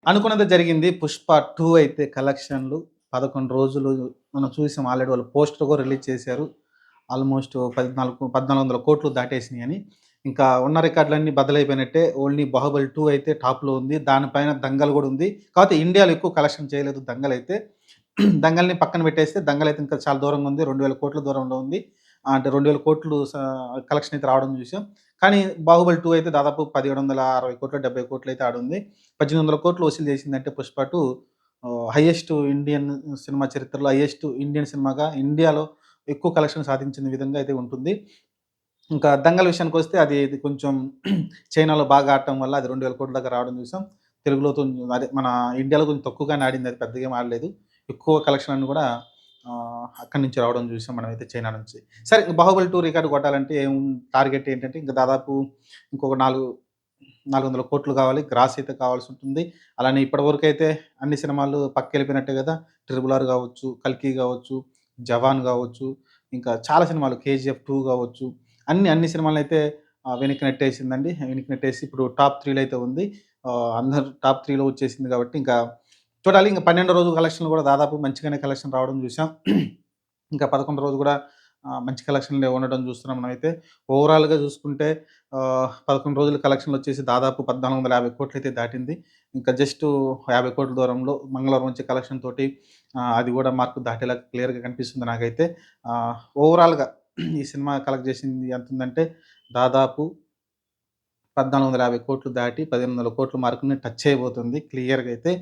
అనుకున్నదే జరిగింది. 'పుష్ప 2' అయితే కలెక్షన్‌లు 11 రోజులు మనం చూసాం ఆల్రెడీ వాళ్ళు పోస్టర్ కూడా రిలీజ్ చేశారు. ఆల్‌మోస్ట్ 1400,00,00,000 దాటేసినాయని. ఇంకా ఉన్న రికార్డులన్నీ బద్దలైపోయినట్టే. ఓన్లీ 'బాహుబలి 2' అయితే టాప్‌లో ఉంది. దానిపైన 'దంగల్' గూడా ఉంది. కాపోతే ఇండియాలో ఎక్కువ కలెక్షన్ చేయలేదు 'దంగల్' అయితే. 'దంగల్‌ని' పక్కన పెట్టేస్తే 'దంగల్' అయితే ఇంకా చాలా దూరంగా ఉంది. 2,000,00,00,000 దూరంలో ఉంది. అంటే 2,000,00,00,000 కలెక్షన్ అయితే రావడం చూసాం. కానీ 'బాహుబలి 2' అయితే దాదాపు 1760,00,00,000, 70,00,00,000 అయితే ఆడుంది. 1800,00,00,000 వసూలు చేసిందంటే 'పుష్ప 2' హైయెస్ట్ ఇండియన్ సినిమా చరిత్రలో హైయెస్ట్ ఇండియన్ సినిమాగా ఇండియాలో ఎక్కువ కలెక్షన్ సాధించిన విధంగా అయితే ఉంటుంది. ఇంకా 'దంగల్' విషయానికొస్తే ఇది కొంచెం చైనాలో బాగా ఆడటం వల్ల అది 2,000,00,00,000 దాకా రావడం చూసాం. తెలుగులో అదే మన ఇండియాలో కొంచెం తక్కువగానే ఆడింది. అది పెద్దగా ఏమి ఆడలేదు. ఎక్కువ కలెక్షన్ అన్ని కూడా అక్కడి నుంచి రావడం చూసాం మనమైతే చైనా నుంచి. సరే 'బాహుబలి 2' రికార్డ్ కొట్టాలంటే టార్గెట్ ఏంటంటే ఇంక దాదాపు ఇంకొక 400,00,00,000 కావాలి. గ్రాస్ అయితే కావాల్సుంటుంది. అలానే ఇప్పటివరకైతే అన్ని సినిమాలు పక్కకెళ్ళిపోయినట్టే గదా! 'ట్రిపుల్ ఆర్' గావచ్చు, 'కల్కి' గావచ్చు, 'జవాన్' గావచ్చు, ఇంకా చాలా సినిమాలు 'కేజీఎఫ్ 2' గావచ్చు, అన్ని సినిమాలనైతే వెనక్కి నెట్టేసిందండి. వెనక్కి నెట్టేసి ఇప్పుడు టాప్ 3లో అయితే ఉంది. అందరూ టాప్ 3లో వచ్చేసింది కాబట్టి ఇంకా చూడాలి. ఇంక 12 రోజు కలెక్షన్‌లు గూడా దాదాపు మంచిగానే కలెక్షన్ రావడం జూసాం. ఇంకా 11 రోజు గూడా మంచి కలెక్షన్‌లే ఉండడం జూస్తున్నాం మనమైతే. ఓవరాల్‌గా జూసుకుంటే 11 రోజుల కలెక్షన్‌లొచ్చేసి దాదాపు 1,450,00,00,000 అయితే దాటింది. ఇంకా జస్టు 50,00,00,000 దూరంలో మంగళవారం వచ్చే కలెక్షన్ తోటి అది గూడా మార్క్ దాటేలా క్లియర్‌గా కనిపిస్తుంది నాకైతే. ఓవరాల్‌గా ఈ సినిమా కలెక్ట్ జేసింది ఎంతుందంటే దాదాపు 1,450,00,00,000 దాటి 1,500,00,00,000 మార్క్‌ని టచ్ చేయబోతుంది క్లియర్‌గా అయితే.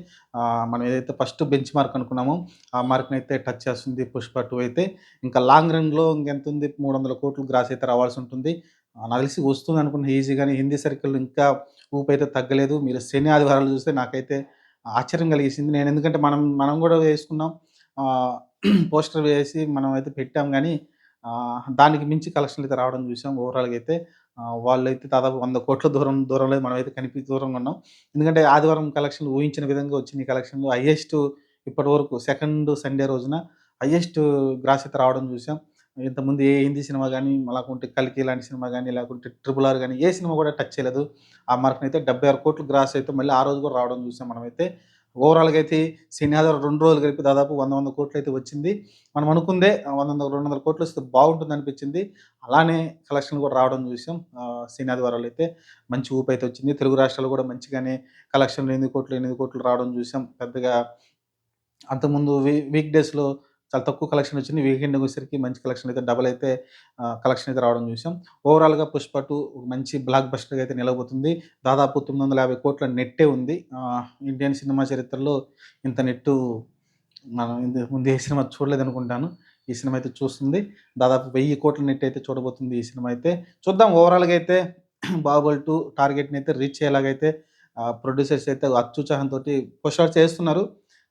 మనం ఏదైతే ఫస్ట్ బెంచ్ మార్క్ అనుకున్నామో, ఆ మార్క్‌నైతే టచ్ చేస్తుంది 'పుష్ప 2' అయితే. ఇంకా లాంగ్ రన్‌లో ఇంకెంతుంది 300,00,00,000 గ్రాస్ అయితే రావాల్సుంటుంది. నాకు తెలిసి వస్తుందనుకున్న ఈజీగానే హిందీ సర్కిల్‌లో ఇంకా ఊపయితే తగ్గలేదు. మీరు శని, ఆదివారాలు చూస్తే నాకైతే ఆశ్చర్యం కలిగేసింది. ఎందుకంటే మనం మనం గూడా వేసుకున్నాం. ఆహ్, పోస్టర్ వేసి మనమైతే పెట్టాం గానీ, దానికి మించి కలెక్షన్‌లయితే రావడం చూసాం ఓవరాల్‌గా అయితే. వాళ్ళైతే దాదాపు 100,00,00,000 దూరంలో మనమైతే దూరంగా ఉన్నాం. ఎందుకంటే ఆదివారం కలెక్షన్‌లు ఊహించిన విధంగా వచ్చినాయి కలెక్షన్‌లు. హైయెస్ట్ ఇప్పటివరకు సెకండ్ సండే రోజున హైయెస్ట్ గ్రాస్ అయితే రావడం చూసాం. ఇంతకుముందు ఏ హిందీ సినిమా గాని, లేకుంటే 'కల్కి' లాంటి సినిమా గాని, లేకుంటే 'ట్రిపుల్ ఆర్' గాని ఏ సినిమా కూడా టచ్ చేయలేదు. ఆ మార్క్‌నైతే 76,00,00,000 గ్రాస్ అయితే మళ్ళీ ఆ రోజు కూడా రావడం చూసాం మనమైతే. ఓవరాల్‌గా అయితే శని, ఆదివారం 2 రోజులు కలిపి దాదాపు 100,00,00,000 అయితే వచ్చింది. మనం అనుకుందే 200,00,00,000 వస్తే బాగుంటుందనిపించింది. అలానే కలెక్షన్‌లు కూడా రావడం చూసాం. శని, ఆదివారాలైతే మంచి ఊపైతే వచ్చింది. తెలుగు రాష్ట్రాలు కూడా మంచిగానే కలెక్షన్‌లు 8,00,00,000 రావడం చూసాం. పెద్దగా అంతకుముందు వీక్ డేస్‌లో చాలా తక్కువ కలెక్షన్ వచ్చింది. వీకెండ్‌కొచ్చేసరికి మంచి కలెక్షన్ అయితే డబల్ అయితే కలెక్షన్ అయితే రావడం చూసాం. ఓవరాల్‌గా 'పుష్ప 2' మంచి బ్లాక్ బస్టర్‌గా అయితే నిలవబోతుంది. దాదాపు 950,00,00,000 నెట్టే ఉంది. ఇండియన్ సినిమా చరిత్రలో ఇంత నెట్టు మనం ఇంతకు ముందు ఏ సినిమా చూడలేదనుకుంటాను. ఈ సినిమా అయితే చూస్తుంది. దాదాపు 1,000,00,00,000 నెట్ అయితే చూడబోతుంది ఈ సినిమా అయితే. చూద్దాం ఓవరాల్‌గా అయితే 'బాహుబలి 2' టార్గెట్‌నైతే రీచ్ అయ్యేలాగైతే ప్రొడ్యూసర్స్ అయితే అత్యుత్సాహంతోటి పుష్ ఔట్ చేస్తున్నారు.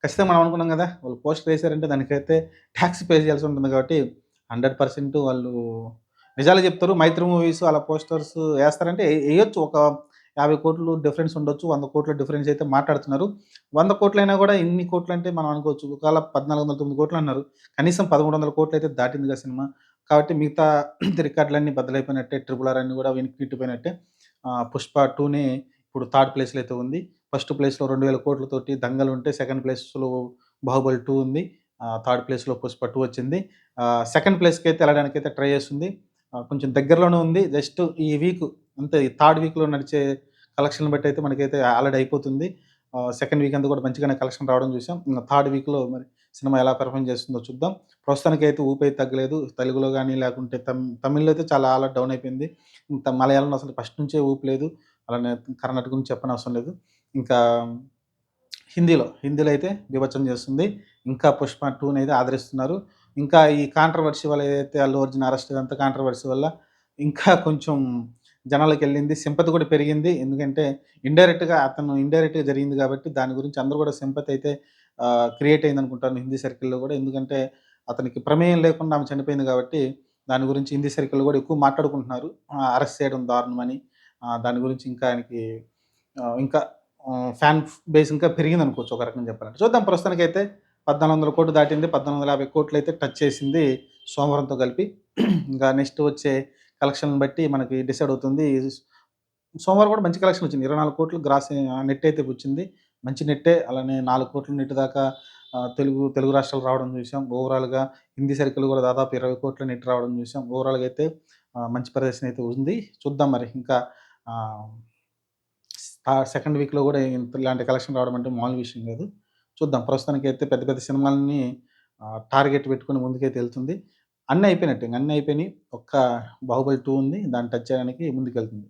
ఖచ్చితంగా మనం అనుకున్నాం గదా! వాళ్ళు పోస్టర్ ఏసారంటే దానికైతే టాక్స్ పే చేయాల్సి ఉంటుంది కాబట్టి 100% వాళ్ళు నిజాలే చెప్తారు. 'మైత్రి' మూవీస్ అలా పోస్టర్స్ ఏస్తారంటే ఎయొచ్చు. ఒక 50,00,00,000 డిఫరెన్స్ ఉండొచ్చు. 100,00,00,000 డిఫరెన్స్ అయితే మాట్లాడుతున్నారు. 100,00,00,000 అయినా గూడా ఇన్ని కోట్లంటే మనం అనుకోవచ్చు. ఒకవేళ 1409,00,00,000 అన్నారు. కనీసం 1300,00,00,000 అయితే దాటిందిగా సినిమా. కాబట్టి మిగతా రికార్డులన్నీ బద్దలైపోయినట్టే. 'ట్రిపుల్ ఆర్' అన్నీ గూడా వెనక్కి నెట్టిపోయినట్టే. 'పుష్ప 2'ని ఇప్పుడు థర్డ్ ప్లేస్‌లో అయితే ఉంది. ఫస్ట్ ప్లేస్‌లో 2,000,00,00,000 తోటి 'దంగల్' ఉంటే సెకండ్ ప్లేస్‌లో 'బాహుబలి 2' ఉంది. థర్డ్ ప్లేస్‌లో 'పుష్ప 2' వచ్చింది. సెకండ్ ప్లేస్‌కైతే ఎళ్ళడానికైతే ట్రై చేస్తుంది. కొంచెం దగ్గరలోనే ఉంది. జస్ట్ ఈ వీక్ అంతే ఈ థర్డ్ వీక్‌లో నడిచే కలెక్షన్‌ని బట్టి అయితే మనకైతే ఆల్రెడీ అయిపోతుంది. సెకండ్ వీక్ అంతా కూడా మంచిగానే కలెక్షన్ రావడం చూసాం. ఇంగ థర్డ్ వీక్‌లో మరి సినిమా ఎలా పెర్ఫార్మ్ చేస్తుందో చూద్దాం. ప్రస్తుతానికైతే ఊపైతే తగ్గలేదు. తెలుగులో గాని లేకుంటే తమిళ్‌లో అయితే చాలా ఆల్రెడీ డౌన్ అయిపోయింది. మలయాళంలో అసలు ఫస్ట్ నుంచే ఊపు లేదు. అలానే కర్ణాటక గురించి చెప్పనవసరం లేదు. ఇంకా హిందీలో అయితే బీభత్సం చేస్తుంది. ఇంకా 'పుష్ప 2'నైతే ఆదరిస్తున్నారు. ఇంకా ఈ కాంట్రోవర్సీ వల్ల ఏదైతే అల్లు అర్జున్ అరెస్ట్ ఇదంతా కాంట్రోవర్సీ వల్ల ఇంకా కొంచెం జనాలకెళ్ళింది. సింపతి కూడా పెరిగింది. ఎందుకంటే ఇండైరెక్ట్‌గా జరిగింది కాబట్టి దాని గురించి అందరూ కూడా సింపతి అయితే క్రియేట్ అయిందనుకుంటాను హిందీ సర్కిల్‌లో కూడా. ఎందుకంటే అతనికి ప్రమేయం లేకుండా ఆమె చనిపోయింది కాబట్టి దాని గురించి హిందీ సర్కిల్‌లో కూడా ఎక్కువ మాట్లాడుకుంటున్నారు. అరెస్ట్ చేయడం దారుణమని. దాని గురించి ఇంకా ఆయనకి ఇంకా ఫ్యాన్ బేస్ ఇంకా పెరిగిందనుకోవచ్చు ఒక రకంగా చెప్పాలంటే. చూద్దాం ప్రస్తుతానికైతే 1,400,00,00,000 దాటింది. 1,450,00,00,000 అయితే టచ్ చేసింది సోమవారంతో కలిపి. ఇంకా నెక్స్ట్ వచ్చే కలెక్షన్‌ని బట్టి మనకి డిసైడ్ అవుతుంది. సోమవారం కూడా మంచి కలెక్షన్ వచ్చింది. 24,00,00,000 గ్రాస్ నెట్ అయితే వచ్చింది. మంచి నెట్టే అలానే 4,00,00,000 నెట్ దాకా తెలుగు తెలుగు రాష్ట్రాలు రావడం చూసాం. ఓవరాల్‌గా హిందీ సర్కిల్ కూడా దాదాపు 20,00,00,000 నెట్ రావడం చూసాం. ఓవరాల్‌గా అయితే మంచి ప్రదర్శన అయితే ఉంది. చూద్దాం మరి ఇంకా ఆహ్, సెకండ్ వీక్‌లో కూడా ఇలాంటి కలెక్షన్ రావడం అంటే మామూలు విషయం కాదు. చూద్దాం. ప్రస్తుతానికైతే పెద్ద పెద్ద సినిమాలని టార్గెట్ పెట్టుకొని ముందుకైతే ఎళ్తుంది. అన్నీ అయిపోయినట్టే. ఇంక అన్నీ అయిపోయినాయి. ఒక్క 'బాహుబలి 2' ఉంది. దాన్ని టచ్ చేయడానికి ముందుకెళ్తుంది.